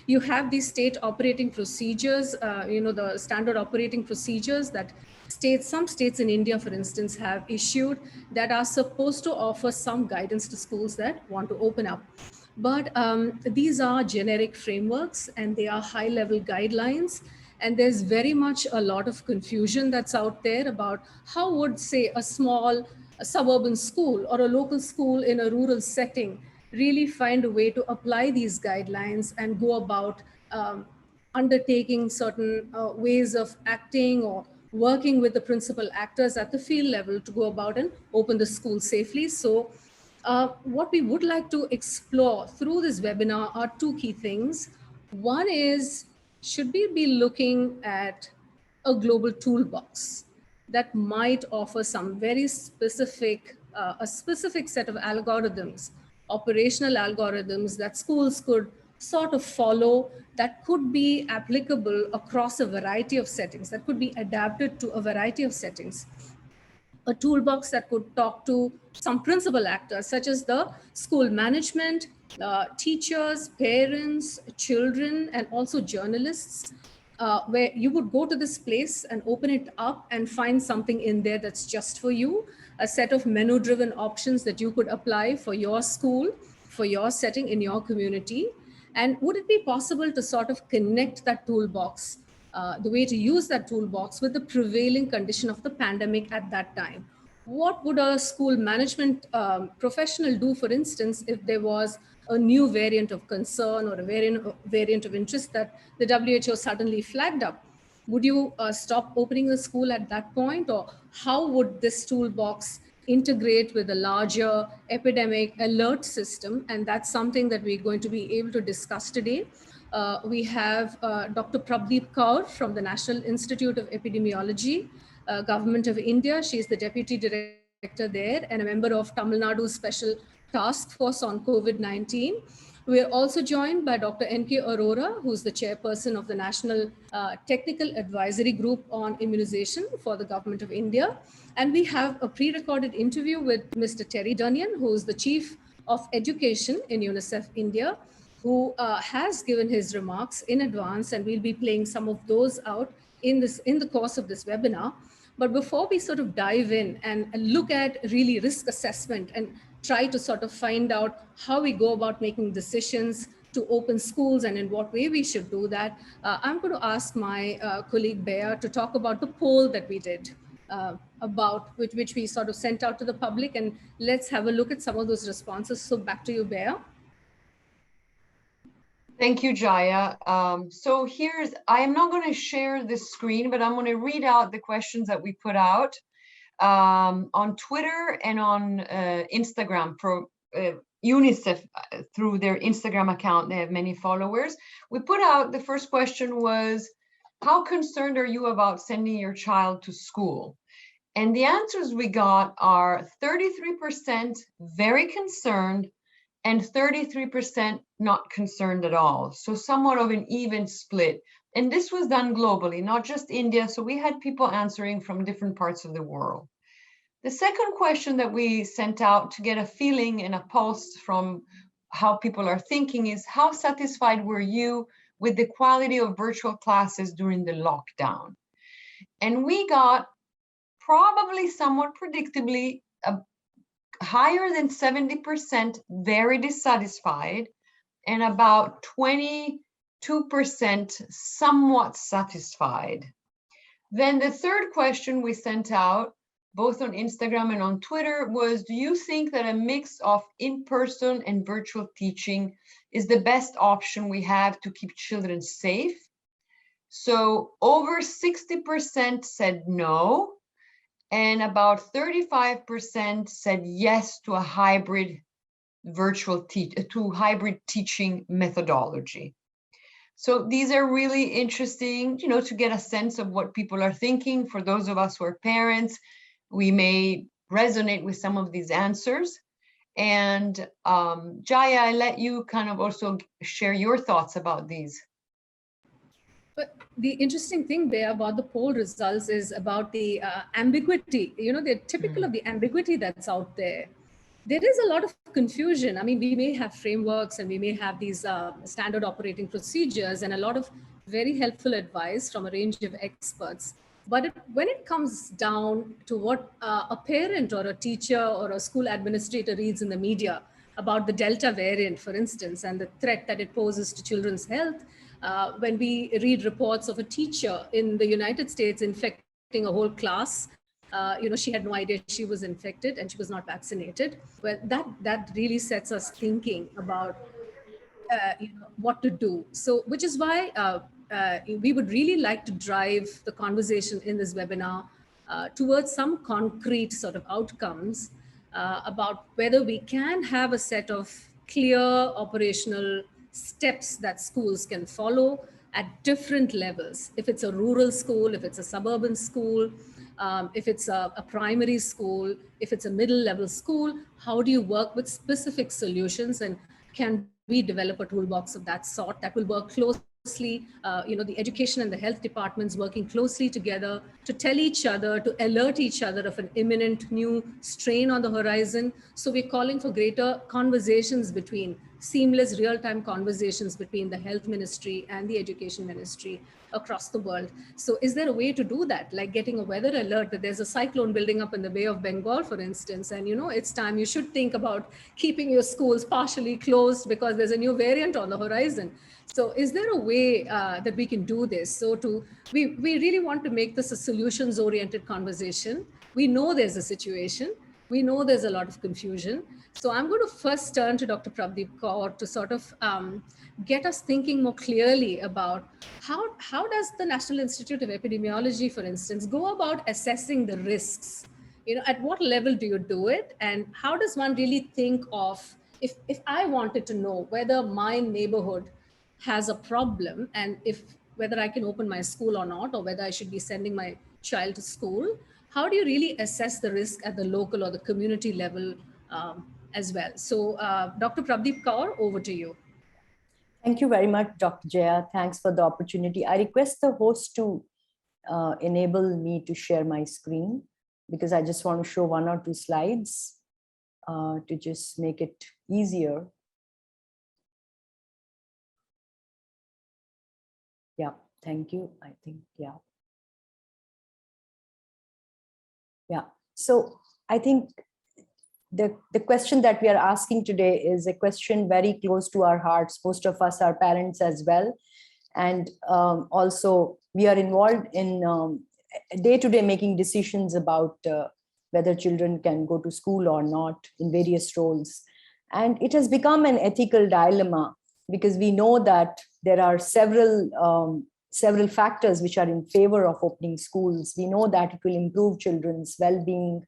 you have these state operating procedures, the standard operating procedures that some states in India, for instance, have issued that are supposed to offer some guidance to schools that want to open up. But these are generic frameworks and they are high level guidelines. And there's very much a lot of confusion that's out there about how would, say, a suburban school or a local school in a rural setting really find a way to apply these guidelines and go about undertaking certain ways of acting or working with the principal actors at the field level to go about and open the school safely. So what we would like to explore through this webinar are two key things. One is, should we be looking at a global toolbox that might offer some very specific, a specific set of algorithms, operational algorithms that schools could sort of follow, that could be applicable across a variety of settings, that could be adapted to a variety of settings. A toolbox that could talk to some principal actors, such as the school management, teachers, parents, children, and also journalists, where you would go to this place and open it up and find something in there that's just for you, a set of menu-driven options that you could apply for your school, for your setting in your community. And would it be possible to sort of connect that toolbox, the way to use that toolbox with the prevailing condition of the pandemic at that time? What would a school management professional do, for instance, if there was a new variant of concern or a variant of interest that the WHO suddenly flagged up? Would you stop opening the school at that point? Or how would this toolbox integrate with a larger epidemic alert system? And that's something that we're going to be able to discuss today. We have Dr. Prabdeep Kaur from the National Institute of Epidemiology, Government of India. She is the Deputy Director there and a member of Tamil Nadu's Special Task Force on COVID-19. We are also joined by Dr. N.K. Arora, who's the chairperson of the National Technical Advisory Group on Immunization for the Government of India. And we have a pre-recorded interview with Mr. Terry Dunyan, who is the Chief of Education in UNICEF India, who has given his remarks in advance, and we'll be playing some of those out in the course of this webinar. But before we sort of dive in and look at really risk assessment and try to sort of find out how we go about making decisions to open schools and in what way we should do that, I'm going to ask my colleague Bea to talk about the poll that we did, about which we sort of sent out to the public, and let's have a look at some of those responses. So back to you, Bea. Thank you, Jaya. So I am not going to share this screen, but I'm going to read out the questions that we put out on Twitter and on Instagram for UNICEF through their Instagram account. They have many followers. We put out, the first question was, how concerned are you about sending your child to school? And the answers we got are 33% very concerned and 33% not concerned at all. So somewhat of an even split. And this was done globally, not just India. So we had people answering from different parts of the world. The second question that we sent out to get a feeling and a pulse from how people are thinking is, how satisfied were you with the quality of virtual classes during the lockdown? And we got, probably somewhat predictably, higher than 70% very dissatisfied, and about 22% somewhat satisfied. Then the third question we sent out, both on Instagram and on Twitter, was, do you think that a mix of in-person and virtual teaching is the best option we have to keep children safe? So over 60% said no, and about 35% said yes to a hybrid hybrid teaching methodology. So these are really interesting, to get a sense of what people are thinking. For those of us who are parents, we may resonate with some of these answers. And Jaya, I let you kind of also share your thoughts about these. But the interesting thing there about the poll results is about the ambiguity. They're typical of the ambiguity that's out there. there is a lot of confusion. I mean, we may have frameworks and we may have these standard operating procedures and a lot of very helpful advice from a range of experts. But when it comes down to what a parent or a teacher or a school administrator reads in the media about the Delta variant, for instance, and the threat that it poses to children's health, when we read reports of a teacher in the United States infecting a whole class, she had no idea she was infected and she was not vaccinated. Well, that really sets us thinking about what to do. So, which is why we would really like to drive the conversation in this webinar towards some concrete sort of outcomes about whether we can have a set of clear operational steps that schools can follow at different levels. If it's a rural school, if it's a suburban school, if it's a primary school, if it's a middle level school, how do you work with specific solutions, and can we develop a toolbox of that sort that will work closely, the education and the health departments working closely together to tell each other, to alert each other of an imminent new strain on the horizon. So we're calling for greater conversations between seamless real-time conversations between the health ministry and the education ministry across the world. So is there a way to do that, like getting a weather alert that there's a cyclone building up in the Bay of Bengal, for instance, and it's time you should think about keeping your schools partially closed because there's a new variant on the horizon? So is there a way that we can do this? So we really want to make this a solutions oriented conversation. We know there's a situation. We know there's a lot of confusion. So I'm going to first turn to Dr. Pradeep Kaur to sort of get us thinking more clearly about how does the National Institute of Epidemiology, for instance, go about assessing the risks? At what level do you do it? And how does one really think of, if I wanted to know whether my neighborhood has a problem and whether I can open my school or not, or whether I should be sending my child to school, how do you really assess the risk at the local or the community level as well? So Dr. Pradeep Kaur, over to you. Thank you very much, Dr. Jaya. Thanks for the opportunity. I request the host to enable me to share my screen, because I just want to show 1 or 2 slides to just make it easier. Yeah, thank you. I think, yeah. Yeah, so I think the question that we are asking today is a question very close to our hearts. Most of us are parents as well. And also we are involved in day-to-day making decisions about whether children can go to school or not in various roles. And it has become an ethical dilemma, because we know that there are several factors which are in favor of opening schools. We know that it will improve children's well-being.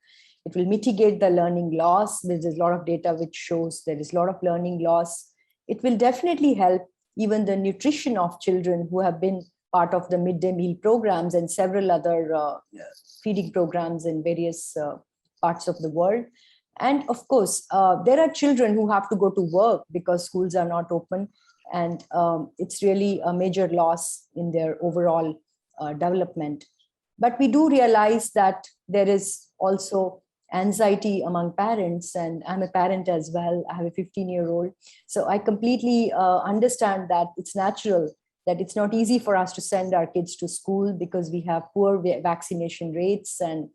It will mitigate the learning loss. There's a lot of data which shows there is a lot of learning loss. It will definitely help even the nutrition of children who have been part of the midday meal programs and several other feeding programs in various parts of the world. And of course, there are children who have to go to work because schools are not open. And it's really a major loss in their overall development. But we do realize that there is also anxiety among parents, and I'm a parent as well. I have a 15-year-old. So I completely understand that it's natural that it's not easy for us to send our kids to school because we have poor vaccination rates, and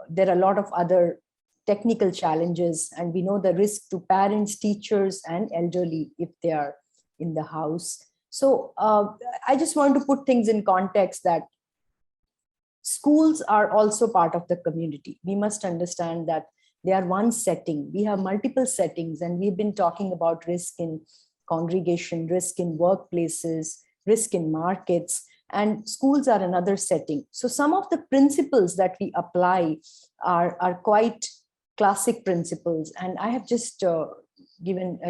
there are a lot of other technical challenges, and we know the risk to parents, teachers, and elderly if they are in the house. So I just want to put things in context that schools are also part of the community. We must understand that they are one setting. We have multiple settings, and we've been talking about risk in congregation, risk in workplaces, risk in markets, and schools are another setting. So some of the principles that we apply are quite classic principles. And I have just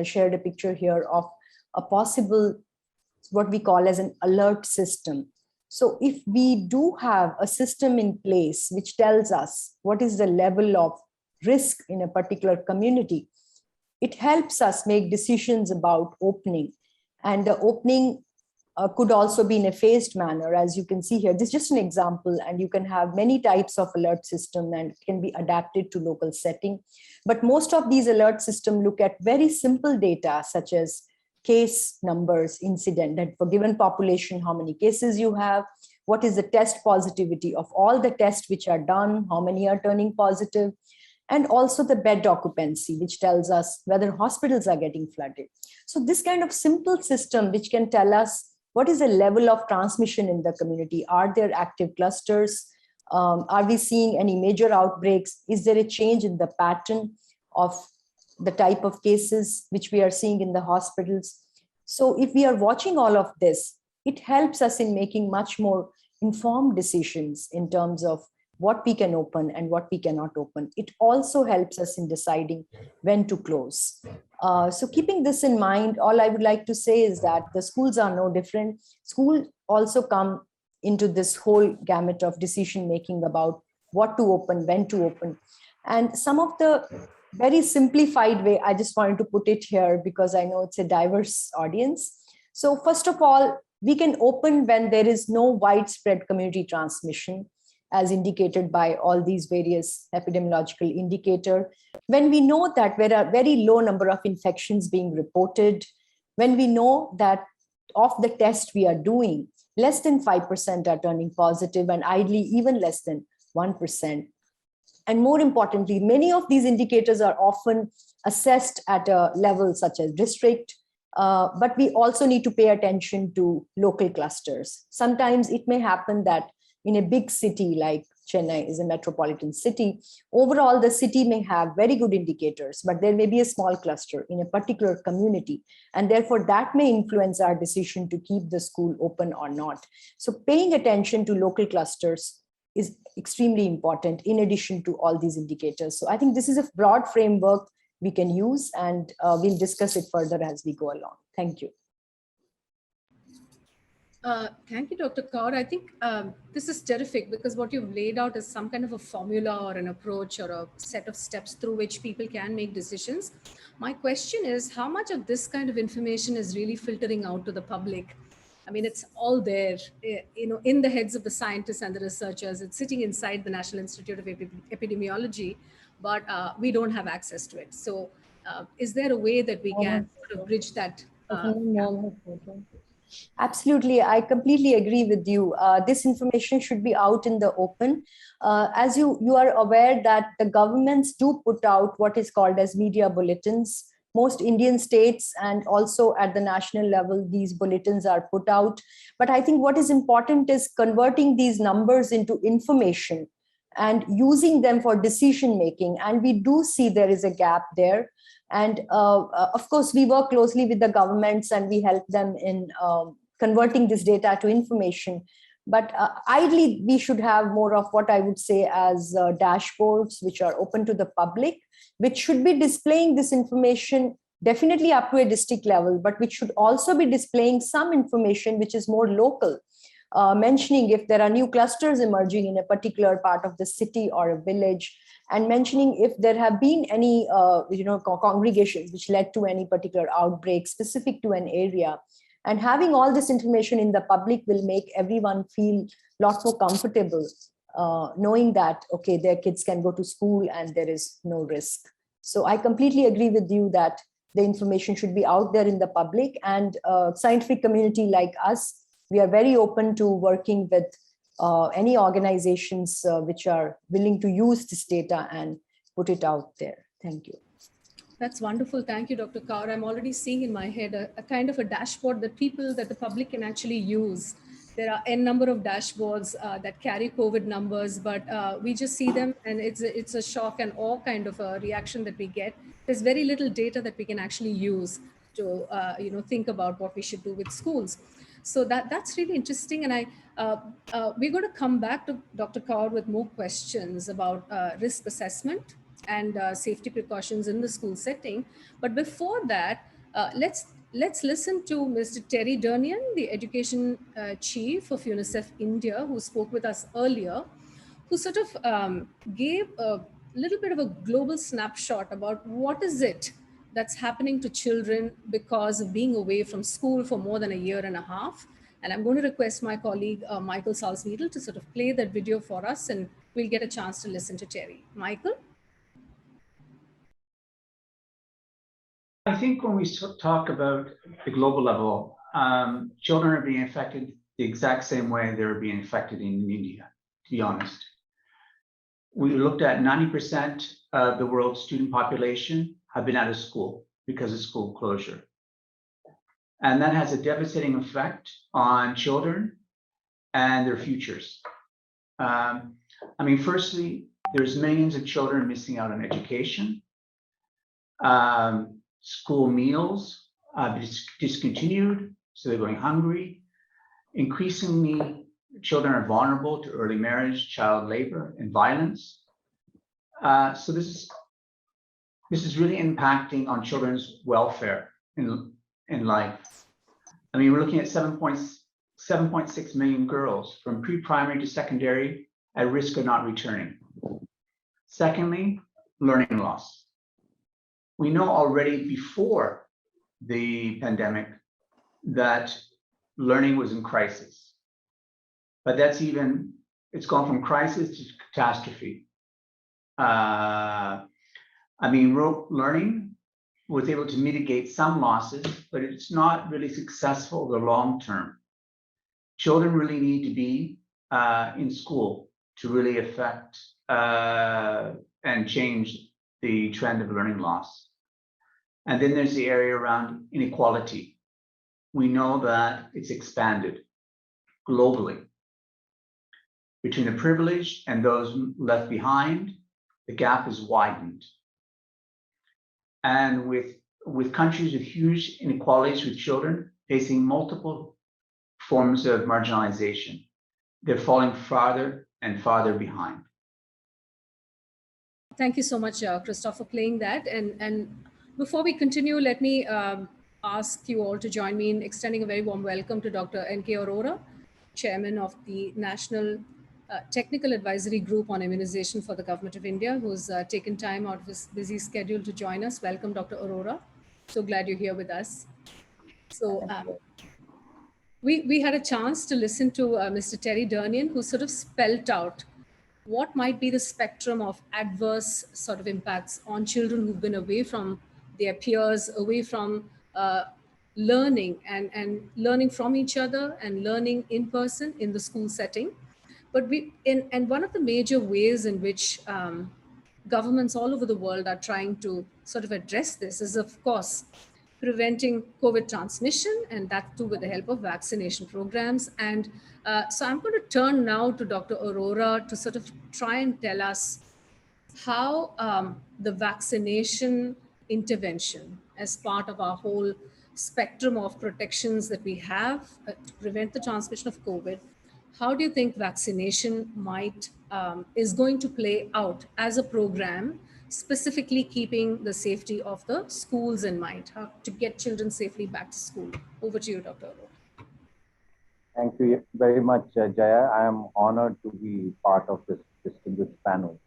shared a picture here of a possible, what we call as an alert system. So if we do have a system in place which tells us what is the level of risk in a particular community, it helps us make decisions about opening. And the opening could also be in a phased manner, as you can see here. This is just an example, and you can have many types of alert system and can be adapted to local setting. But most of these alert systems look at very simple data, such as case numbers, incident, that for given population, how many cases you have, what is the test positivity of all the tests which are done, how many are turning positive, and also the bed occupancy, which tells us whether hospitals are getting flooded. So this kind of simple system, which can tell us what is the level of transmission in the community? Are there active clusters? Are we seeing any major outbreaks? Is there a change in the pattern of the type of cases which we are seeing in the hospitals? So if we are watching all of this, it helps us in making much more informed decisions in terms of what we can open and what we cannot open. It also helps us in deciding when to close. So keeping this in mind, all I would like to say is that the schools are no different. Schools also come into this whole gamut of decision making about what to open, when to open. And some of the very simplified way, I just wanted to put it here because I know it's a diverse audience. So first of all, we can open when there is no widespread community transmission, as indicated by all these various epidemiological indicators. When we know that there are very low number of infections being reported, when we know that of the test we are doing, less than 5% are turning positive, and ideally even less than 1%. And more importantly, many of these indicators are often assessed at a level such as district, but we also need to pay attention to local clusters. Sometimes it may happen that in a big city like Chennai is a metropolitan city, overall the city may have very good indicators, but there may be a small cluster in a particular community. And therefore that may influence our decision to keep the school open or not. So paying attention to local clusters is extremely important in addition to all these indicators. So I think this is a broad framework we can use, and we'll discuss it further as we go along. Thank you. Thank you, Dr. Kaur. I think this is terrific because what you've laid out is some kind of a formula or an approach or a set of steps through which people can make decisions. My question is, how much of this kind of information is really filtering out to the public? I mean, it's all there, in the heads of the scientists and the researchers. It's sitting inside the National Institute of Epidemiology, but we don't have access to it. So is there a way that we can sort of bridge that? Absolutely, I completely agree with you. This information should be out in the open. As you are aware that the governments do put out what is called as media bulletins. Most Indian states and also at the national level, these bulletins are put out. But I think what is important is converting these numbers into information and using them for decision making. And we do see there is a gap there. And of course, we work closely with the governments and we help them in converting this data to information. But ideally, we should have more of what I would say as dashboards, which are open to the public, which should be displaying this information definitely up to a district level, but which should also be displaying some information which is more local, mentioning if there are new clusters emerging in a particular part of the city or a village, and mentioning if there have been any congregations which led to any particular outbreak specific to an area. And having all this information in the public will make everyone feel a lot more comfortable, knowing that, okay, their kids can go to school and there is no risk. So I completely agree with you that the information should be out there in the public, and scientific community like us, we are very open to working with any organizations which are willing to use this data and put it out there. Thank you. That's wonderful. Thank you, Dr. Kaur. I'm already seeing in my head a kind of a dashboard that the public can actually use. There are n number of dashboards that carry COVID numbers, but we just see them and it's a shock and awe kind of a reaction that we get. There's very little data that we can actually use to think about what we should do with schools. So that's really interesting. And we're going to come back to Dr. Kaur with more questions about risk assessment and safety precautions in the school setting. But before that, let's listen to Mr. Terry Durnian, the education chief of UNICEF India, who spoke with us earlier, who sort of gave a little bit of a global snapshot about what is it that's happening to children because of being away from school for more than a year and a half. And I'm going to request my colleague, Michael Salzwiedel, to sort of play that video for us, and we'll get a chance to listen to Terry. Michael? I think when we talk about the global level, children are being affected the exact same way they're being affected in India, to be honest. We looked at 90% of the world's student population have been out of school because of school closure. And that has a devastating effect on children and their futures. I mean, firstly, there's millions of children missing out on education. School meals discontinued, so they're going hungry. Increasingly, children are vulnerable to early marriage, child labor, and violence. So this is really impacting on children's welfare in life. I mean, we're looking at 7.6 million girls from pre-primary to secondary at risk of not returning. Secondly, learning loss. We know already before the pandemic that learning was in crisis, but it's gone from crisis to catastrophe. I mean, rote learning was able to mitigate some losses, but it's not really successful in the long term. Children really need to be in school to really affect and change the trend of learning loss. And then there's the area around inequality. We know that it's expanded globally. Between the privileged and those left behind, the gap is widened. And with countries with huge inequalities with children facing multiple forms of marginalization, they're falling farther and farther behind. Thank you so much, Christoph, for playing that. And before we continue, let me ask you all to join me in extending a very warm welcome to Dr. N.K. Arora, Chairman of the National Technical Advisory Group on Immunization for the Government of India, who's taken time out of his busy schedule to join us. Welcome, Dr. Arora. So glad you're here with us. So we had a chance to listen to Mr. Terry Dernian, who sort of spelt out what might be the spectrum of adverse sort of impacts on children who've been away from their peers, away from learning and learning from each other and learning in person in the school setting. But and one of the major ways in which governments all over the world are trying to sort of address this is, of course, preventing COVID transmission, and that too with the help of vaccination programs. And so I'm going to turn now to Dr. Arora to sort of try and tell us how the vaccination intervention as part of our whole spectrum of protections that we have to prevent the transmission of COVID, how do you think vaccination is going to play out as a program, specifically keeping the safety of the schools in mind, how to get children safely back to school? Over to you, Dr. Arora. Thank you very much, Jaya. I am honored to be part of this distinguished panel.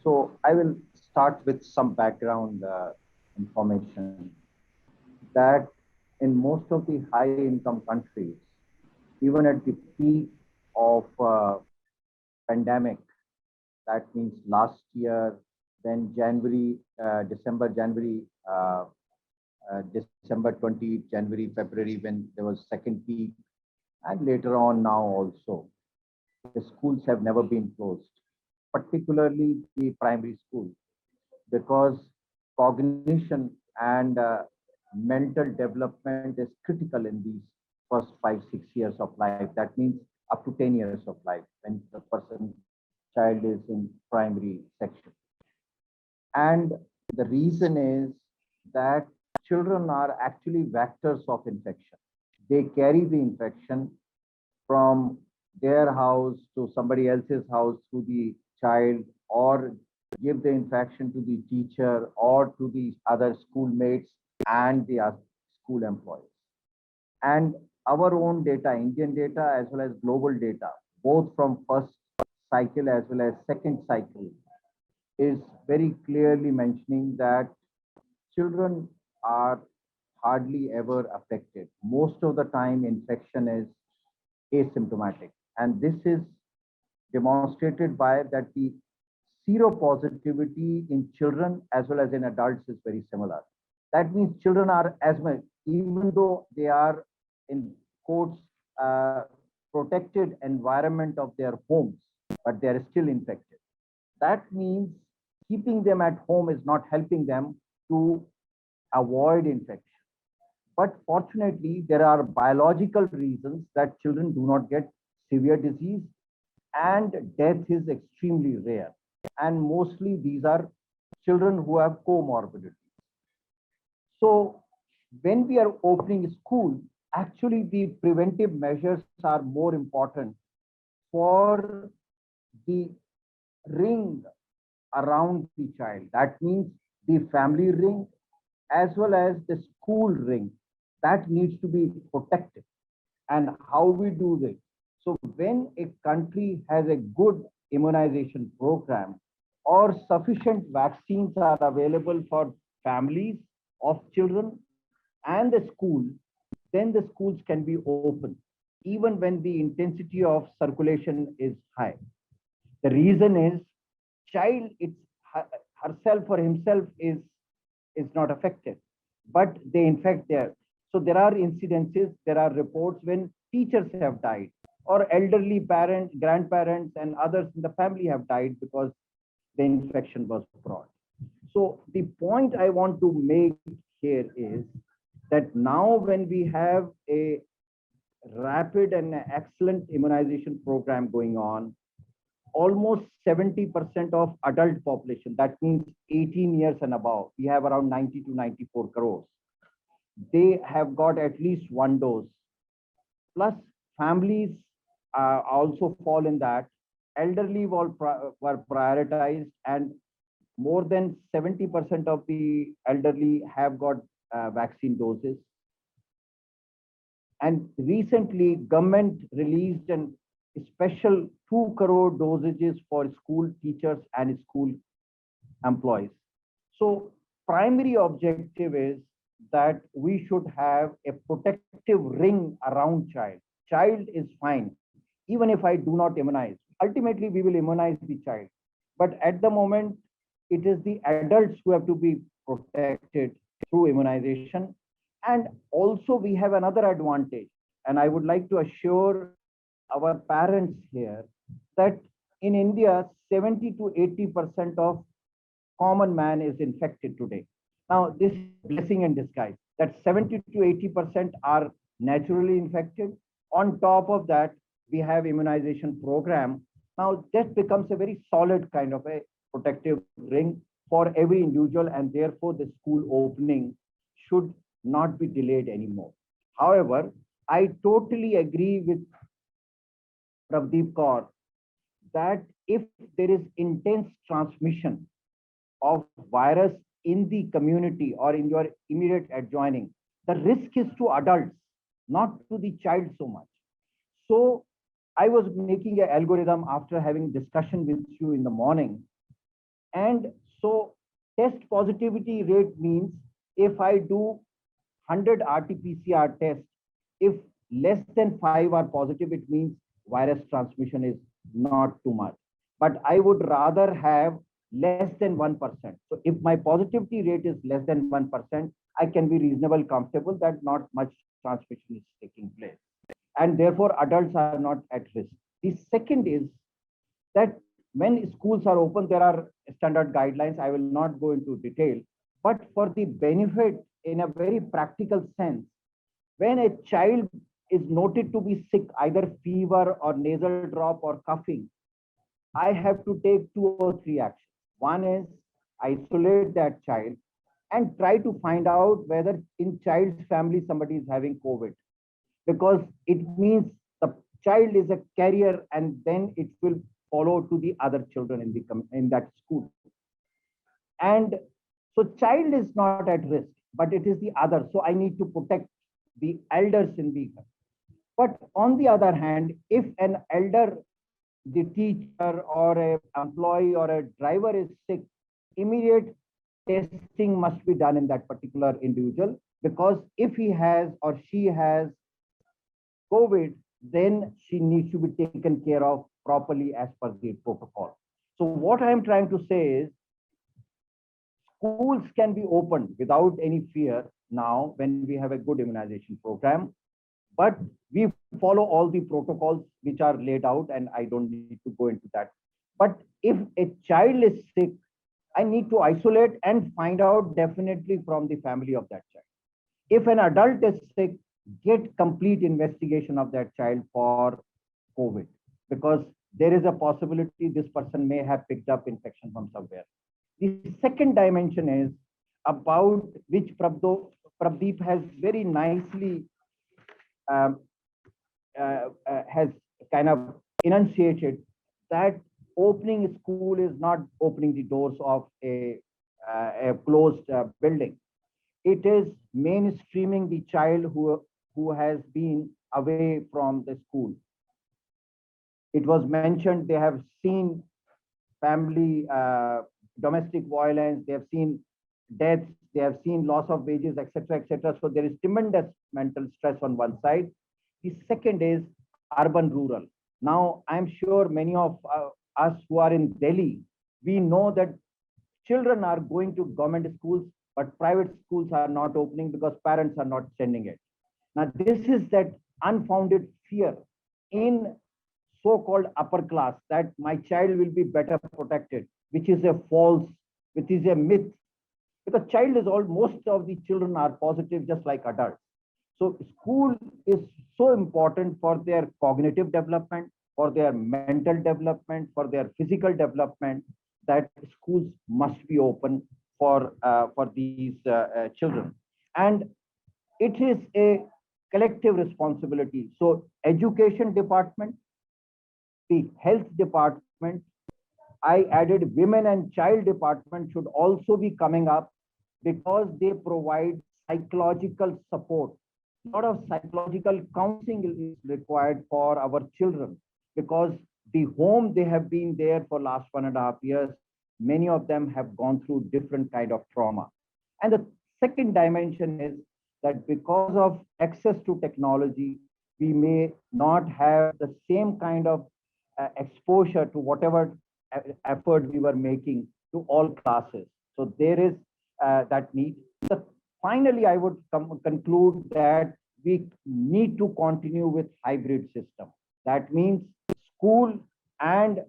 So I will start with some background information that in most of the high-income countries, even at the peak of pandemic, that means last year, then December 20, January, February, when there was second peak, and later on now also, the schools have never been closed, particularly the primary schools, because cognition and mental development is critical in these first 5-6 years of life. That means up to 10 years of life when the child is in primary section. And the reason is that children are actually vectors of infection. They carry the infection from their house to somebody else's house through the child, or give the infection to the teacher or to the other schoolmates and the school employees. And our own data, Indian data as well as global data, both from first cycle as well as second cycle, is very clearly mentioning that children are hardly ever affected. Most of the time, infection is asymptomatic. And this is demonstrated by that the seropositivity in children as well as in adults is very similar. That means children are as much, even though they are in quotes, protected environment of their homes, but they are still infected. That means keeping them at home is not helping them to avoid infection. But fortunately, there are biological reasons that children do not get severe disease, and death is extremely rare. And mostly these are children who have comorbidities. So when we are opening school, actually the preventive measures are more important for the ring around the child. That means the family ring as well as the school ring that needs to be protected. And how we do this? So when a country has a good immunization program or sufficient vaccines are available for families of children and the school, then the schools can be open, even when the intensity of circulation is high. The reason is child herself or himself is not affected, but they infect there. So there are incidences, there are reports when teachers have died or elderly parents, grandparents and others in the family have died because the infection was brought. So the point I want to make here is that now when we have a rapid and excellent immunization program going on, almost 70% of adult population, that means 18 years and above, we have around 90 to 94 crores. They have got at least one dose. Plus families also fall in that. Elderly were prioritized, and more than 70% of the elderly have got vaccine doses. And recently government released an special 2 crore dosages for school teachers and school employees. So primary objective is that we should have a protective ring around child. Child is fine, even if I do not immunize. Ultimately, we will immunize the child. But at the moment, it is the adults who have to be protected through immunization. And also we have another advantage. And I would like to assure our parents here that in India, 70 to 80% of common man is infected today. Now, this is a blessing in disguise, that 70 to 80% are naturally infected. On top of that, we have immunization program. Now, that becomes a very solid kind of a protective ring for every individual, and therefore the school opening should not be delayed anymore. However, I totally agree with Pravdeep Kaur that if there is intense transmission of virus in the community or in your immediate adjoining, the risk is to adults, not to the child so much. So I was making an algorithm after having discussion with you in the morning. And so test positivity rate means if I do 100 RT-PCR tests, if less than 5 are positive, it means virus transmission is not too much. But I would rather have less than 1%. So if my positivity rate is less than 1%, I can be reasonably comfortable that not much transmission is taking place. And therefore, adults are not at risk. The second is that when schools are open, there are standard guidelines. I will not go into detail, but for the benefit in a very practical sense, when a child is noted to be sick, either fever or nasal drop or coughing, I have to take 2 or 3 actions. One is isolate that child and try to find out whether in child's family somebody is having COVID, because it means the child is a carrier and then it will follow to the other children in that school. And so child is not at risk, but it is the other. So I need to protect the elders in the. But on the other hand, if an elder, the teacher or a employee or a driver is sick, immediate testing must be done in that particular individual, because if he has or she has COVID, then she needs to be taken care of properly as per the protocol. So what I am trying to say is, schools can be opened without any fear now when we have a good immunization program, but we follow all the protocols which are laid out, and I don't need to go into that. But if a child is sick, I need to isolate and find out definitely from the family of that child. If an adult is sick, get complete investigation of that child for COVID, because there is a possibility this person may have picked up infection from somewhere. The second dimension is about which Prabdeep has very nicely has kind of enunciated, that opening school is not opening the doors of a closed building. It is mainstreaming the child who has been away from the school. It was mentioned they have seen family domestic violence, they have seen deaths, they have seen loss of wages, etc., etc. So there is tremendous mental stress on one side. The second is urban-rural. Now, I'm sure many of us who are in Delhi, we know that children are going to government schools, but private schools are not opening because parents are not sending it. Now, this is that unfounded fear in so-called upper class that my child will be better protected, which is a false, which is a myth. Because child is all, most of the children are positive, just like adults. So school is so important for their cognitive development, for their mental development, for their physical development, that schools must be open for these children. And it is a collective responsibility. So education department, the health department, I added women and child department should also be coming up, because they provide psychological support. A lot of psychological counseling is required for our children, because the home they have been there for last 1.5 years, many of them have gone through different kind of trauma. And the second dimension is that because of access to technology, we may not have the same kind of exposure to whatever effort we were making to all classes. So there is that need. So finally, I would conclude that we need to continue with hybrid system. That means school and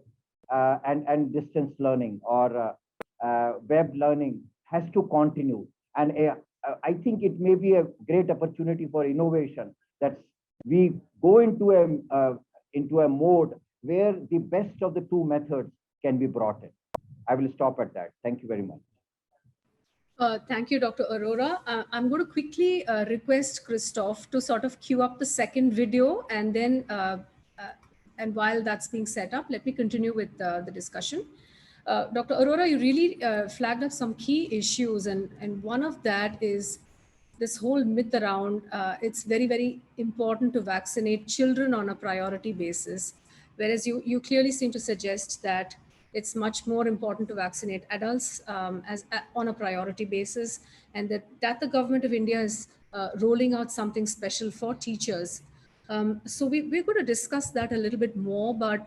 distance learning or web learning has to continue. And I think it may be a great opportunity for innovation, that we go into a mode where the best of the two methods can be brought in. I will stop at that. Thank you very much. Thank you, Dr. Arora. I'm going to quickly request Christoph to sort of queue up the second video, and then and while that's being set up, let me continue with the discussion. Dr. Arora, you really flagged up some key issues, and one of that is this whole myth around it's very, very important to vaccinate children on a priority basis, whereas you clearly seem to suggest that it's much more important to vaccinate adults on a priority basis, and that the government of India is rolling out something special for teachers. So we're going to discuss that a little bit more, but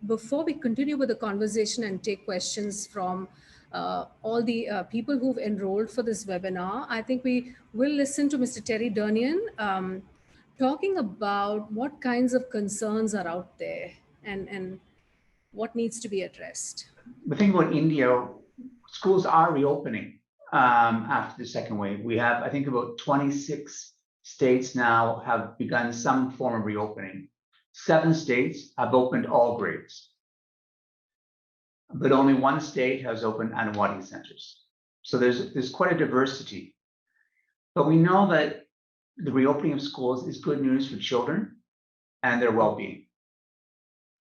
before we continue with the conversation and take questions from all the people who've enrolled for this webinar, I think we will listen to Mr. Terry Durnian talking about what kinds of concerns are out there and what needs to be addressed. The thing about India, schools are reopening after the second wave. We have, I think, about 26 states now have begun some form of reopening. 7 states have opened all grades, but only 1 state has opened Anwadi centers. So there's quite a diversity. But we know that the reopening of schools is good news for children and their well-being.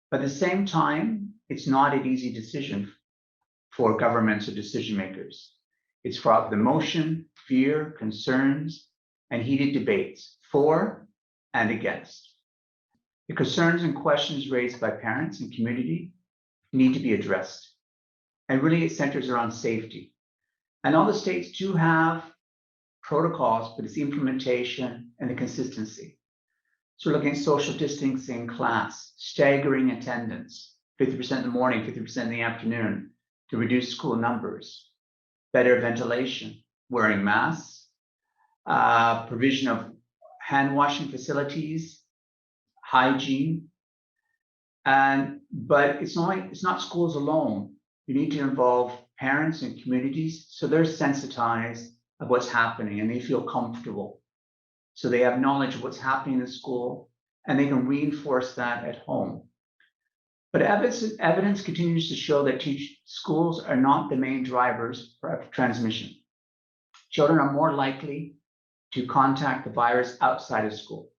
But at the same time, it's not an easy decision for governments or decision makers. It's fraught with emotion, fear, concerns, and heated debates for and against. The concerns and questions raised by parents and community need to be addressed. And really it centers around safety. And all the states do have protocols, but it's the implementation and the consistency. So we're looking at social distancing in class, staggering attendance, 50% in the morning, 50% in the afternoon, to reduce school numbers, better ventilation, wearing masks, provision of hand washing facilities, hygiene. But it's not schools alone. You need to involve parents and communities so they're sensitized of what's happening and they feel comfortable. So they have knowledge of what's happening in the school and they can reinforce that at home. But evidence continues to show that schools are not the main drivers for transmission. Children are more likely to contact the virus outside of school.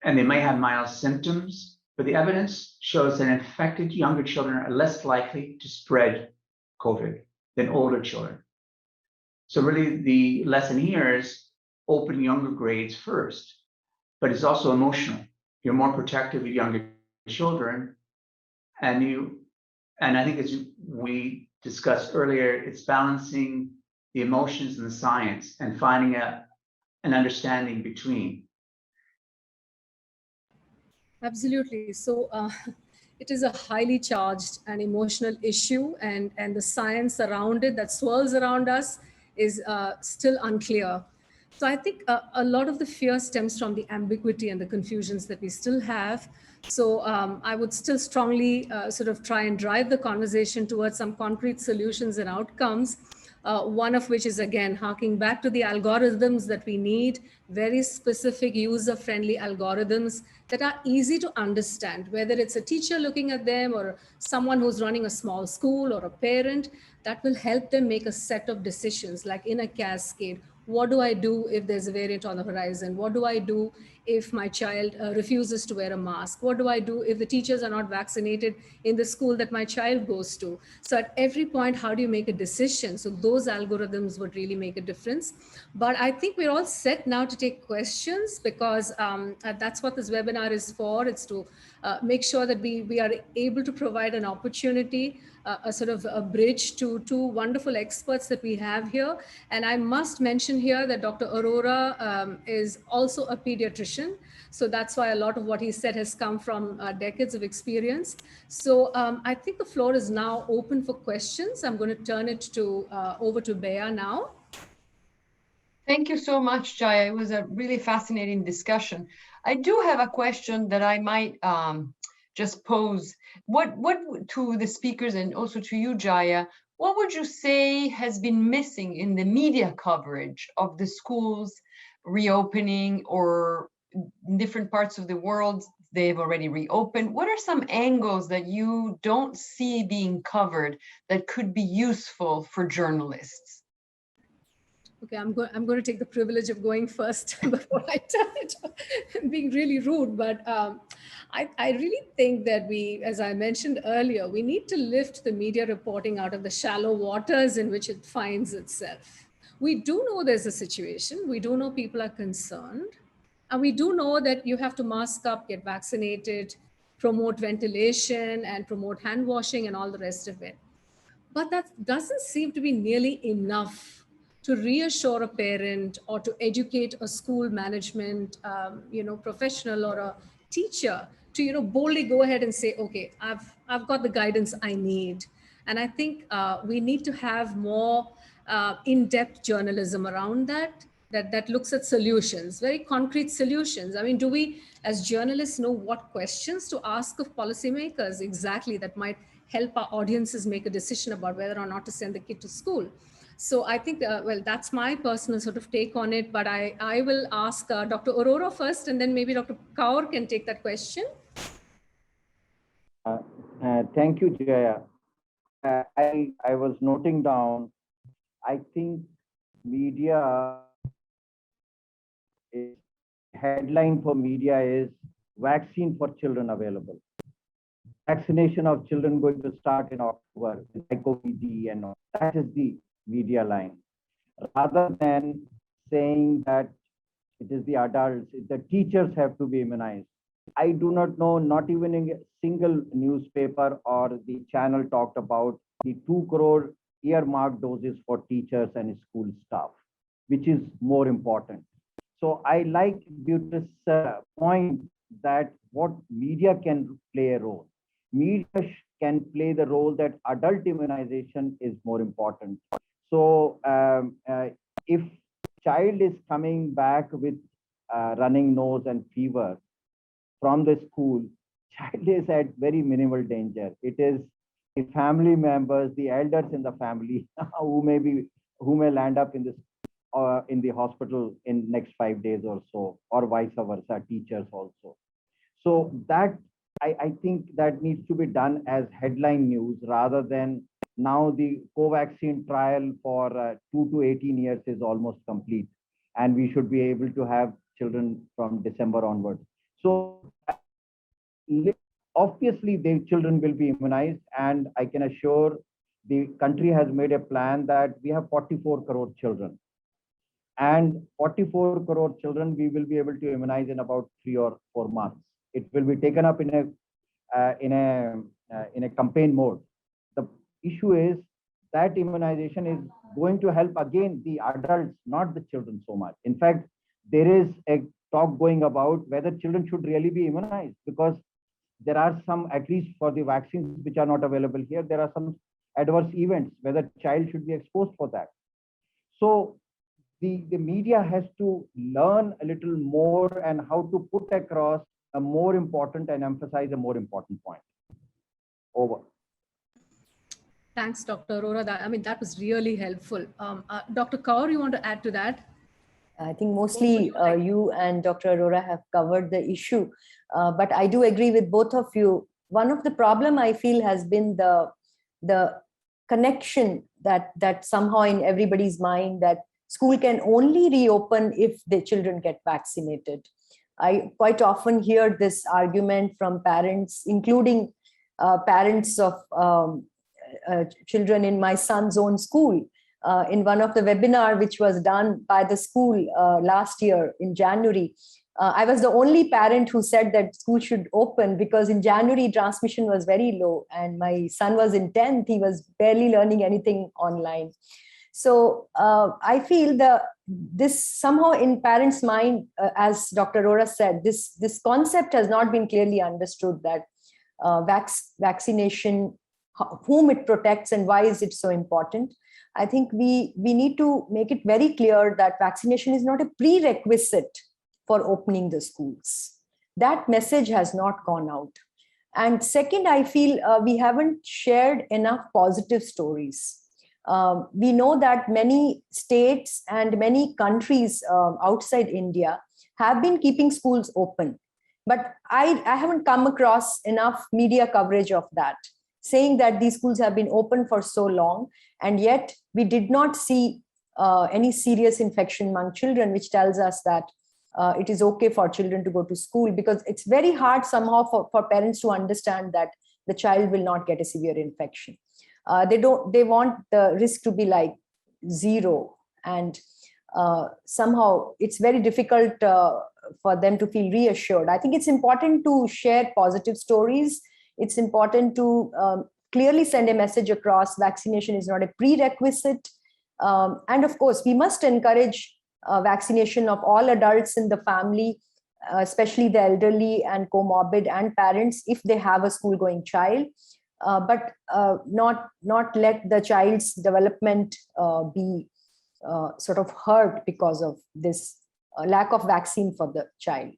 And they may have mild symptoms, but the evidence shows that infected younger children are less likely to spread COVID than older children. So really the lesson here is open younger grades first, but it's also emotional. You're more protective of younger children. And I think as we discussed earlier, it's balancing the emotions and the science and finding an understanding between. Absolutely. So it is a highly charged and emotional issue, and the science around it that swirls around us is still unclear. So I think a lot of the fear stems from the ambiguity and the confusions that we still have. So I would still strongly sort of try and drive the conversation towards some concrete solutions and outcomes. One of which is, again, harking back to the algorithms that we need, very specific user-friendly algorithms that are easy to understand, whether it's a teacher looking at them or someone who's running a small school or a parent, that will help them make a set of decisions, like in a cascade. What do I do if there's a variant on the horizon? What do I do if my child refuses to wear a mask? What do I do if the teachers are not vaccinated in the school that my child goes to? So at every point, how do you make a decision? So those algorithms would really make a difference. But I think we're all set now to take questions, because that's what this webinar is for. It's to make sure that we are able to provide an opportunity, a sort of a bridge to two wonderful experts that we have here. And I must mention here that Dr. Arora is also a pediatrician. So that's why a lot of what he said has come from decades of experience. So I think the floor is now open for questions. I'm going to turn it over to Bea now. Thank you so much, Jaya. It was a really fascinating discussion. I do have a question that I might just pose. What to the speakers and also to you, Jaya, what would you say has been missing in the media coverage of the schools reopening, or in different parts of the world they've already reopened? What are some angles that you don't see being covered that could be useful for journalists? Okay, I'm going to take the privilege of going first before I turn it. I'm being really rude, but I really think that we, as I mentioned earlier, we need to lift the media reporting out of the shallow waters in which it finds itself. We do know there's a situation. We do know people are concerned. And we do know that you have to mask up, get vaccinated, promote ventilation, and promote hand washing and all the rest of it. But that doesn't seem to be nearly enough to reassure a parent or to educate a school management professional or a teacher to boldly go ahead and say, okay, I've got the guidance I need. And I think we need to have more in-depth journalism around that looks at solutions, very concrete solutions. I mean, do we as journalists know what questions to ask of policymakers exactly that might help our audiences make a decision about whether or not to send the kid to school? So I think, well, that's my personal sort of take on it, but I will ask Dr. Arora first, and then maybe Dr. Kaur can take that question. Thank you, Jaya. I was noting down, I think media, headline for media is vaccine for children available. Vaccination of children going to start in October, like COVID and all. That is the media line. Rather than saying that it is the adults, the teachers have to be immunized. I do not know, not even in a single newspaper or the channel talked about the 2 crore earmarked doses for teachers and school staff. which is more important. So I like Beatrice's point that what media can play a role. Media can play the role that adult immunization is more important. So if child is coming back with running nose and fever from the school, child is at very minimal danger. It is the family members, the elders in the family who may land up in the hospital in next 5 days or so, or vice versa, teachers also. So that I think that needs to be done as headline news rather than now the Covaxin trial for 2 to 18 years is almost complete, and we should be able to have children from December onwards. So obviously the children will be immunized, and I can assure the country has made a plan that we have 44 crore children. And 44 crore children we will be able to immunize in about 3 or 4 months. It will be taken up in a campaign mode. The issue is that immunization is going to help again the adults, not the children so much. In fact, there is a talk going about whether children should really be immunized, because there are some, at least for the vaccines which are not available here, there are some adverse events, whether child should be exposed for that. So the media has to learn a little more and how to put across a more important and emphasize a more important point. Over. Thanks, Dr. Arora. That was really helpful. Dr. Kaur, you want to add to that? I think mostly you and Dr. Arora have covered the issue, but I do agree with both of you. One of the problem I feel has been the connection that somehow in everybody's mind that school can only reopen if the children get vaccinated. I quite often hear this argument from parents, including parents of children in my son's own school. In one of the webinar which was done by the school last year in January, I was the only parent who said that school should open because in January transmission was very low and my son was in 10th, he was barely learning anything online. So I feel this somehow in parents' mind, as Dr. Arora said, this concept has not been clearly understood, that vaccination, whom it protects and why is it so important. I think we need to make it very clear that vaccination is not a prerequisite for opening the schools. That message has not gone out. And second, I feel we haven't shared enough positive stories. We know that many states and many countries outside India have been keeping schools open, but I haven't come across enough media coverage of that, saying that these schools have been open for so long, and yet we did not see any serious infection among children, which tells us that it is okay for children to go to school, because it's very hard somehow for parents to understand that the child will not get a severe infection. They want the risk to be like zero, and somehow it's very difficult for them to feel reassured. I think it's important to share positive stories. It's important to clearly send a message across. Vaccination is not a prerequisite. And of course, we must encourage vaccination of all adults in the family, especially the elderly and comorbid and parents if they have a school-going child, but not let the child's development be sort of hurt because of this lack of vaccine for the child.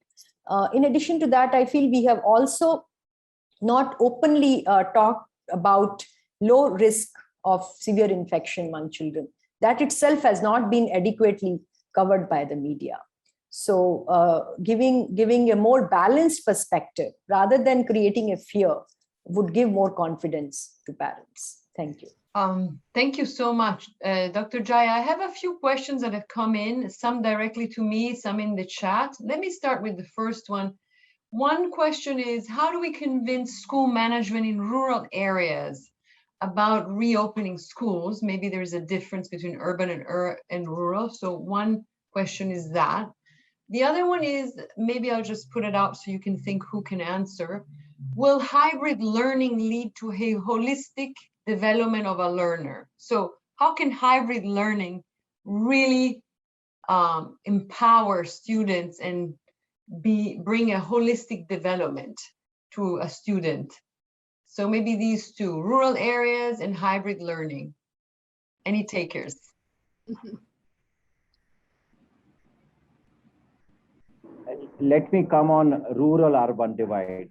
In addition to that, I feel we have also not openly talked about low risk of severe infection among children. That itself has not been adequately covered by the media. So giving a more balanced perspective rather than creating a fear would give more confidence to parents. Thank you. Thank you so much, Dr. Jaya. I have a few questions that have come in, some directly to me, some in the chat. Let me start with the first one. One question is, how do we convince school management in rural areas about reopening schools? Maybe there's a difference between urban and rural. So one question is that. The other one is, maybe I'll just put it out so you can think who can answer. Will hybrid learning lead to a holistic development of a learner? So how can hybrid learning really empower students and bring a holistic development to a student? So maybe these two, rural areas and hybrid learning. Any takers? Let me come on rural-urban divide.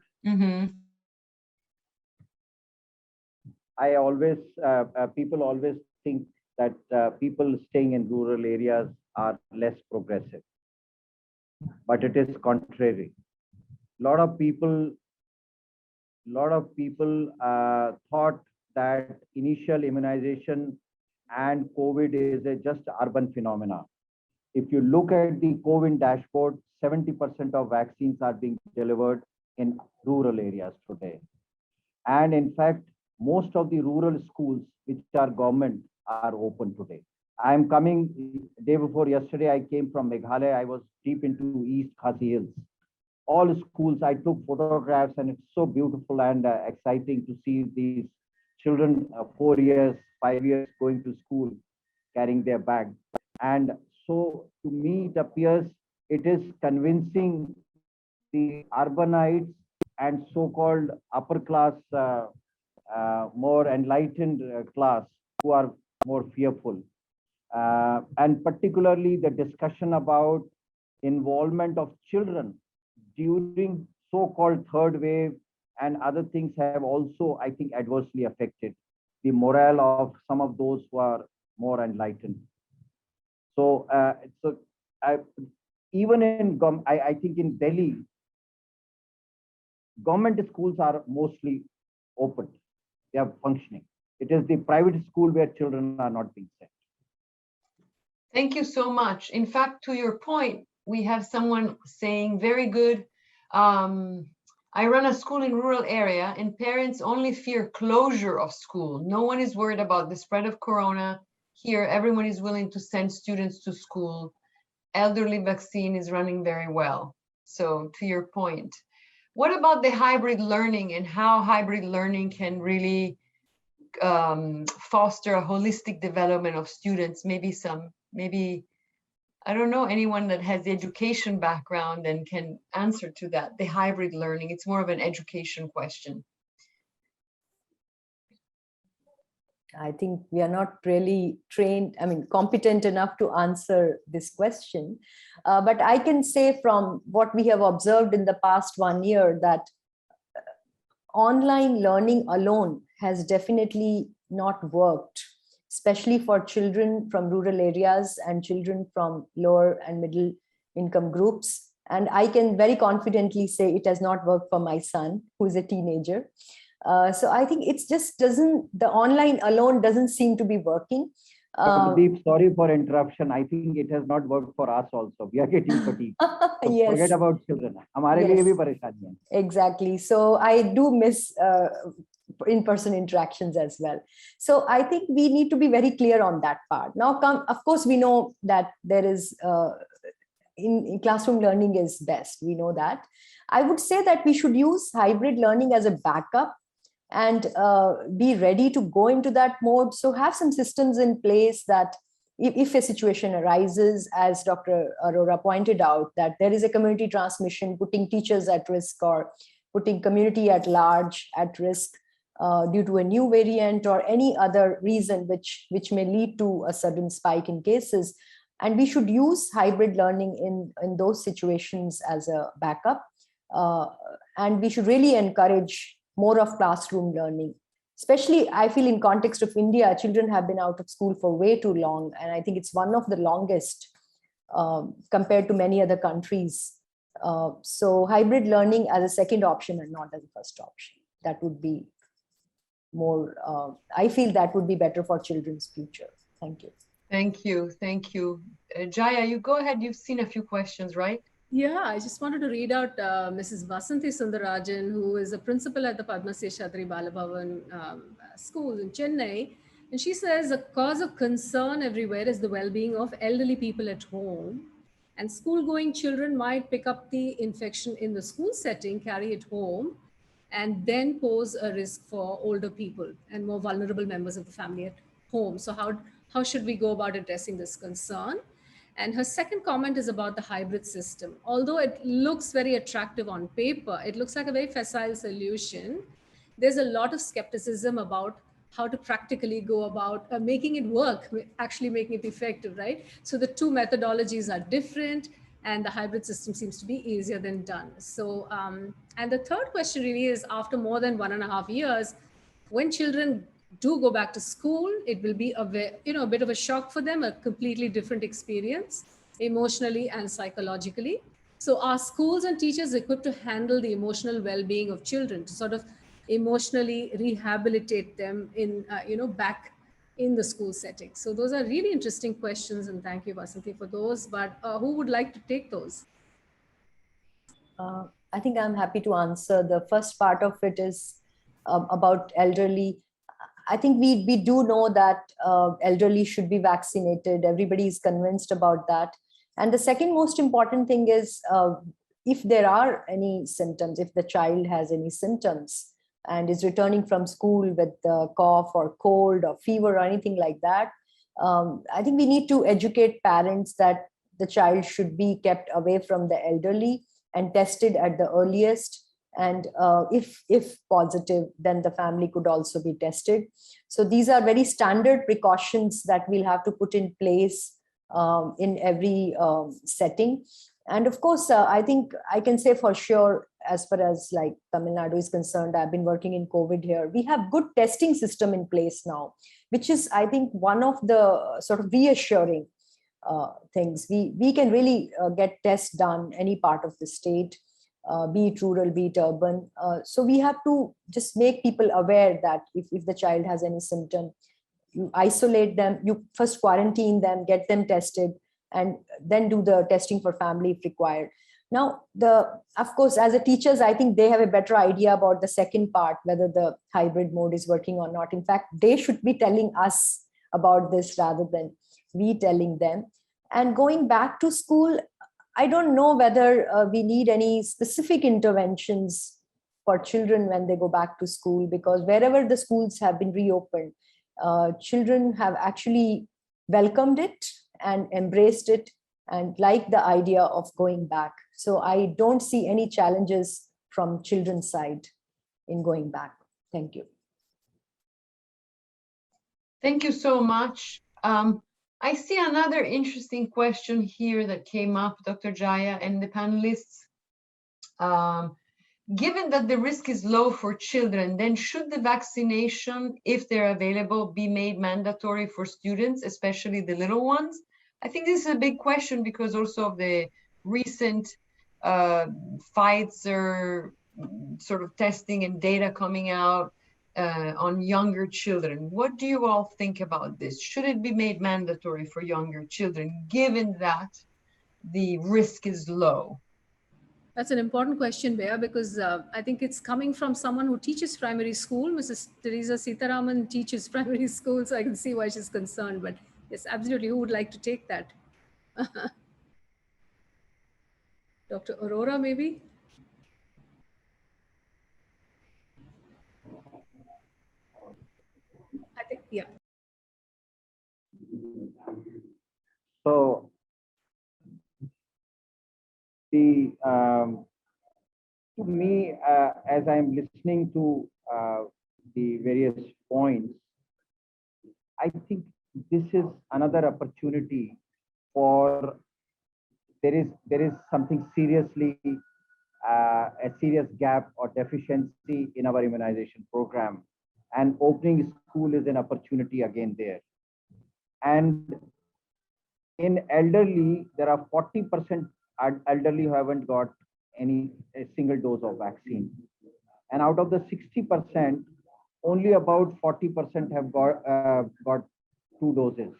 I always, people always think that people staying in rural areas are less progressive, but it is contrary. A lot of people thought that initial immunization and COVID is a just urban phenomena. If you look at the COVID dashboard, 70% of vaccines are being delivered in rural areas today. And in fact, most of the rural schools, which are government, are open today. I'm coming, day before yesterday, I came from Meghalaya. I was deep into East Khasi Hills. All schools, I took photographs, and it's so beautiful and exciting to see these children, 4 years, 5 years, going to school, carrying their bag. And so to me, it appears it is convincing the urbanites and so-called upper class, more enlightened class who are more fearful. And particularly the discussion about involvement of children during so-called third wave and other things have also, I think, adversely affected the morale of some of those who are more enlightened. So, even in, I think in Delhi, government schools are mostly open. They are functioning. It is the private school where children are not being sent. Thank you so much. In fact, to your point, we have someone saying, very good. I run a school in rural area and parents only fear closure of school. No one is worried about the spread of corona. Here, everyone is willing to send students to school. Elderly vaccine is running very well. So to your point, what about the hybrid learning and how hybrid learning can really foster a holistic development of students? Maybe, I don't know, anyone that has the education background and can answer to that, the hybrid learning. It's more of an education question. I think we are not really trained, competent enough to answer this question. But I can say from what we have observed in the past 1 year that online learning alone has definitely not worked, especially for children from rural areas and children from lower and middle income groups. And I can very confidently say it has not worked for my son, who is a teenager. So I think it's just the online alone doesn't seem to be working. Deep, sorry for interruption. I think it has not worked for us also. We are getting fatigued. So yes. Forget about children. Yes. Exactly. So I do miss in-person interactions as well. So I think we need to be very clear on that part. Now, of course, we know that there is in classroom learning is best. We know that. I would say that we should use hybrid learning as a backup and be ready to go into that mode. So have some systems in place that if a situation arises, as Dr. Arora pointed out, that there is a community transmission, putting teachers at risk or putting community at large at risk due to a new variant or any other reason which may lead to a sudden spike in cases. And we should use hybrid learning in those situations as a backup. And we should really encourage more of classroom learning. Especially, I feel in context of India, children have been out of school for way too long. And I think it's one of the longest compared to many other countries. So hybrid learning as a second option and not as a first option. That would be more, I feel that would be better for children's future. Thank you. Thank you. Thank you. Jaya, you go ahead. You've seen a few questions, right? Yeah, I just wanted to read out Mrs. Vasanthi Sundarajan, who is a principal at the Padma Seshadri Balabhavan school in Chennai. And she says a cause of concern everywhere is the well-being of elderly people at home. And school-going children might pick up the infection in the school setting, carry it home, and then pose a risk for older people and more vulnerable members of the family at home. So how should we go about addressing this concern? And her second comment is about the hybrid system. Although it looks very attractive on paper, it looks like a very facile solution. There's a lot of skepticism about how to practically go about making it work, actually making it effective, right? So the two methodologies are different, and the hybrid system seems to be easier than done. So, and the third question really is, after more than 1.5 years, when children do go back to school, it will be a bit of a shock for them, a completely different experience, emotionally and psychologically. So are schools and teachers equipped to handle the emotional well-being of children, to sort of emotionally rehabilitate them in, back in the school setting? So those are really interesting questions, and thank you, Vasanthi, for those. But who would like to take those? I think I'm happy to answer. The first part of it is about elderly. I think we do know that elderly should be vaccinated. Everybody is convinced about that. And the second most important thing is, if there are any symptoms, if the child has any symptoms and is returning from school with cough or cold or fever or anything like that, I think we need to educate parents that the child should be kept away from the elderly and tested at the earliest. And if positive, then the family could also be tested. So these are very standard precautions that we'll have to put in place in every setting. And of course, I think I can say for sure, as far as like Tamil Nadu is concerned, I've been working in COVID here. We have good testing system in place now, which is, I think, one of the sort of reassuring things. We can really get tests done any part of the state, be it rural, be it urban. So we have to just make people aware that if the child has any symptom, you isolate them, you first quarantine them, get them tested, and then do the testing for family if required. Now, of course, as a teachers, I think they have a better idea about the second part, whether the hybrid mode is working or not. In fact, they should be telling us about this rather than we telling them. And going back to school, I don't know whether we need any specific interventions for children when they go back to school, because wherever the schools have been reopened, children have actually welcomed it and embraced it and like the idea of going back. So I don't see any challenges from children's side in going back. Thank you. Thank you so much. I see another interesting question here that came up, Dr. Jaya and the panelists. Given that the risk is low for children, then should the vaccination, if they're available, be made mandatory for students, especially the little ones? I think this is a big question because also of the recent Pfizer sort of testing and data coming out on younger children. What do you all think about this? Should it be made mandatory for younger children, given that the risk is low? That's an important question, Bea, because I think it's coming from someone who teaches primary school. Mrs. Teresa Sitaraman teaches primary school, so I can see why she's concerned. But yes, absolutely. Who would like to take that? Dr. Aurora, maybe? I think, yeah. So to me, as I'm listening to the various points, I think this is another opportunity for there is something seriously a serious gap or deficiency in our immunization program, and opening school is an opportunity again there. And in elderly, there are 40% elderly who haven't got a single dose of vaccine. And out of the 60%, only about 40% have got 2 doses.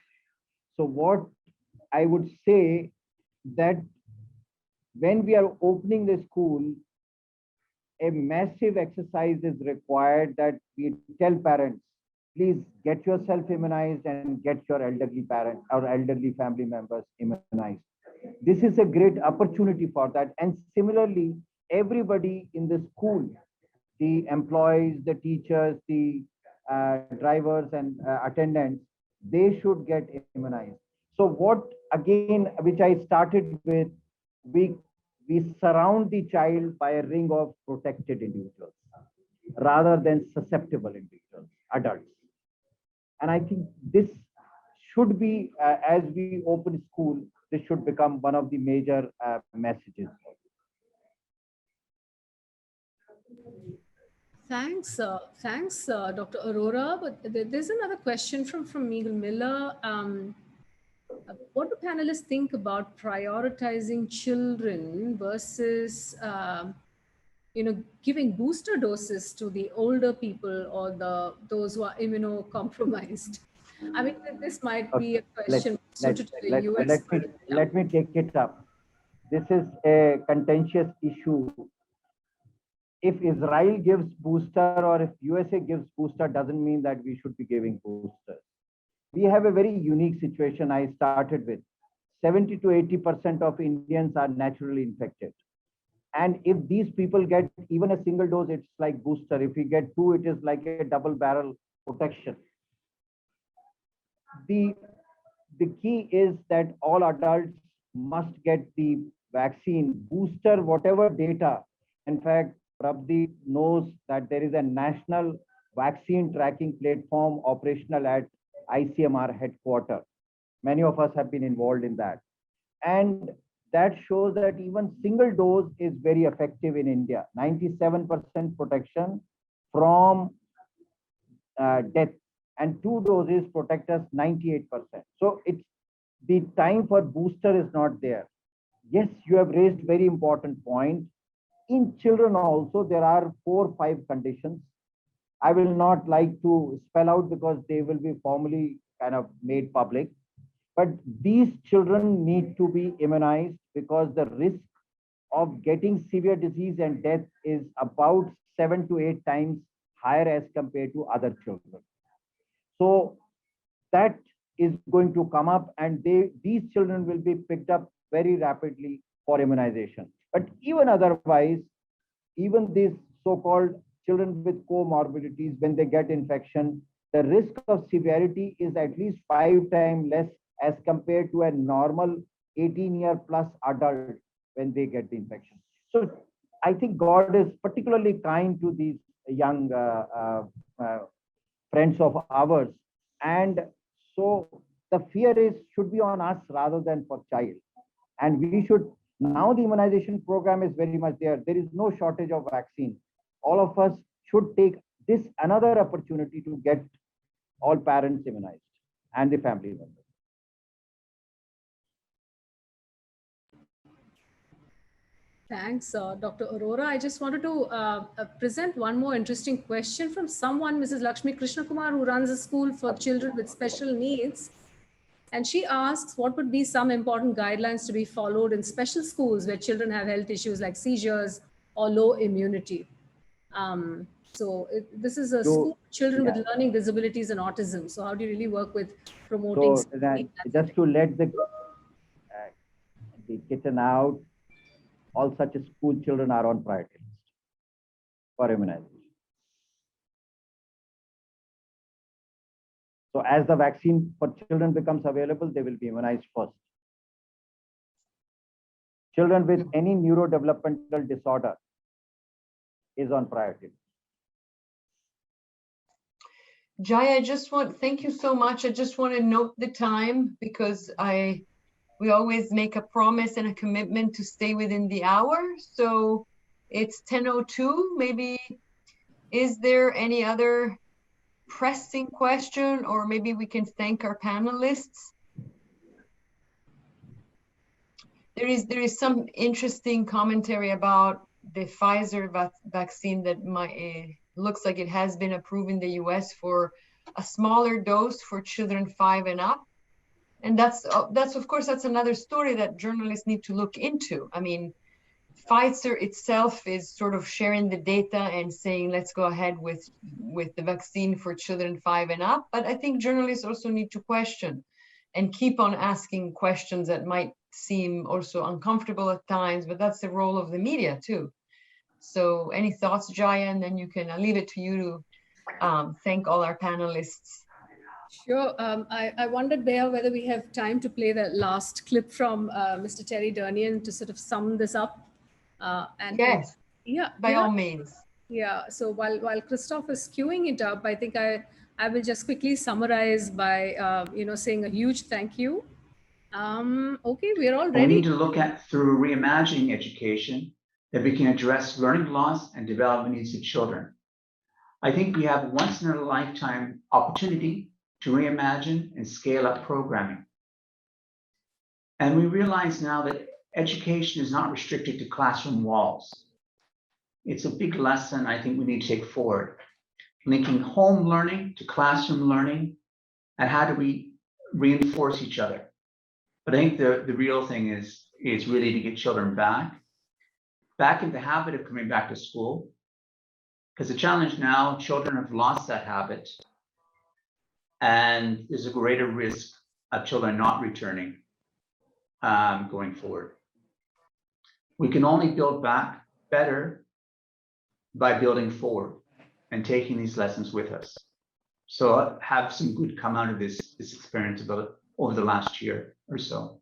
So what I would say that when we are opening the school, a massive exercise is required that we tell parents, please get yourself immunized and get your elderly parent or elderly family members immunized. This is a great opportunity for that. And similarly, everybody in the school, the employees, the teachers, the drivers and attendants, they should get immunized. So what, again, which I started with, we surround the child by a ring of protected individuals rather than susceptible individuals, adults. And I think this should be, as we open school, this should become one of the major messages. Thanks, Dr. Arora. But there's another question from Miguel Miller. What do panelists think about prioritizing children versus, giving booster doses to the older people or those who are immunocompromised? I mean, this might be a question suited to the US. Let me take it up. This is a contentious issue. If Israel gives booster or if USA gives booster, doesn't mean that we should be giving boosters. We have a very unique situation I started with. 70 to 80% of Indians are naturally infected. And if these people get even a single dose, it's like booster. If we get two, it is like a double barrel protection. The key is that all adults must get the vaccine booster, whatever data. In fact, Prabdeep knows that there is a national vaccine tracking platform operational at ICMR headquarters. Many of us have been involved in that. And that shows that even single dose is very effective in India. 97% protection from death, and 2 doses protect us 98%. So it's the time for booster is not there. Yes, you have raised very important point. In children also, there are 4 or 5 conditions. I will not like to spell out because they will be formally kind of made public. But these children need to be immunized because the risk of getting severe disease and death is about 7 to 8 times higher as compared to other children. So that is going to come up, and these children will be picked up very rapidly for immunization. But even otherwise, even these so-called children with comorbidities, when they get infection, the risk of severity is at least 5 times less as compared to a normal 18-year-plus adult when they get the infection. So I think God is particularly kind to these young friends of ours. And so the fear should be on us rather than for child. And we should, now the immunization program is very much there. There is no shortage of vaccine. All of us should take this another opportunity to get all parents immunized and the family members. Thanks, Dr. Arora. I just wanted to present one more interesting question from someone, Mrs. Lakshmi Krishnakumar, who runs a school for children with special needs. And she asks, what would be some important guidelines to be followed in special schools where children have health issues like seizures or low immunity? This is a school for children with learning disabilities and autism. So how do you really work with promoting? So just to let the kitten out, all such school children are on priority list for immunization. So as the vaccine for children becomes available, they will be immunized first. Children with any neurodevelopmental disorder is on priority. Jaya, thank you so much. I just want to note the time because we always make a promise and a commitment to stay within the hour. So it's 10:02. Maybe, is there any other pressing question, or maybe we can thank our panelists? There is some interesting commentary about the Pfizer vaccine that looks like it has been approved in the US for a smaller dose for children 5 and up. And that's of course, that's another story that journalists need to look into. I mean, Pfizer itself is sort of sharing the data and saying, let's go ahead with the vaccine for children 5 and up. But I think journalists also need to question and keep on asking questions that might seem also uncomfortable at times, but that's the role of the media too. So any thoughts, Jaya? And then I'll leave it to you to thank all our panelists. Sure. I wondered, Bea, whether we have time to play the last clip from Mr. Terry Durnian to sort of sum this up. Yes, Yeah, by all means. yeah. So while Christoph is queuing it up, I think I will just quickly summarize by saying a huge thank you. Okay, we're all We ready. need to look at through reimagining education that we can address learning loss and development needs of children. I think we have once in a lifetime opportunity to reimagine and scale up programming. And we realize now that education is not restricted to classroom walls. It's a big lesson I think we need to take forward, linking home learning to classroom learning, and how do we reinforce each other. But I think the real thing is really to get children back in the habit of coming back to school. Because the challenge now, children have lost that habit, and there's a greater risk of children not returning going forward. We can only build back better by building forward and taking these lessons with us. So have some good come out of this experience over the last year or so.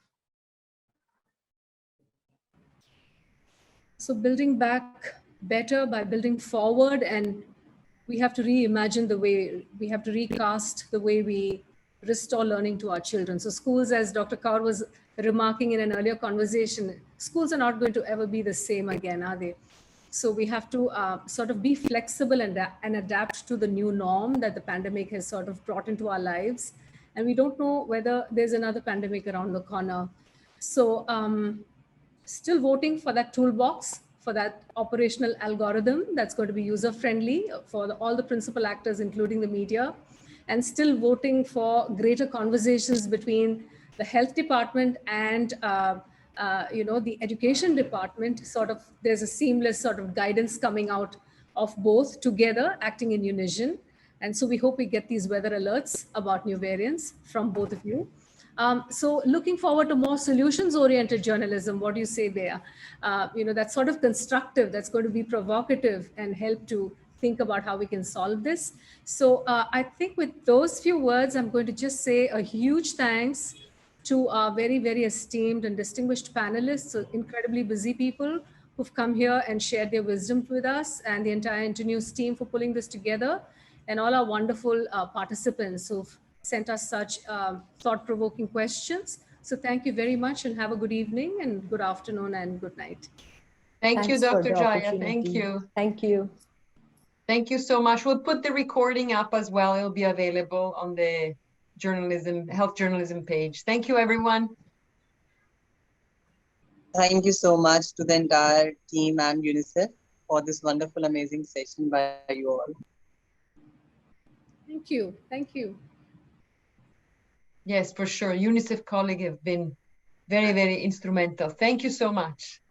So building back better by building forward, and we have to reimagine the way, we have to recast the way we restore learning to our children. So schools, as Dr. Kaur was remarking in an earlier conversation, schools are not going to ever be the same again, are they? So we have to sort of be flexible and adapt to the new norm that the pandemic has sort of brought into our lives. And we don't know whether there's another pandemic around the corner. So still voting for that toolbox, for that operational algorithm that's going to be user-friendly for all the principal actors, including the media, and still voting for greater conversations between the health department and the education department. Sort of, there's a seamless sort of guidance coming out of both together, acting in unison. And so we hope we get these weather alerts about new variants from both of you. So looking forward to more solutions-oriented journalism. What do you say, Bea? That's sort of constructive, that's going to be provocative and help to think about how we can solve this. So I think with those few words, I'm going to just say a huge thanks to our very, very esteemed and distinguished panelists, so incredibly busy people who've come here and shared their wisdom with us, and the entire Internews team for pulling this together, and all our wonderful participants who've sent us such thought-provoking questions. So thank you very much, and have a good evening and good afternoon and good night. Thank you, Dr. Jaya. Thank opportunity. you. Thank you. Thank you so much. We'll put the recording up as well. It'll be available on the health journalism page. Thank you, everyone. Thank you so much to the entire team and UNICEF for this wonderful, amazing session by you all. Thank you. Thank you. Yes, for sure. UNICEF colleagues have been very, very instrumental. Thank you so much.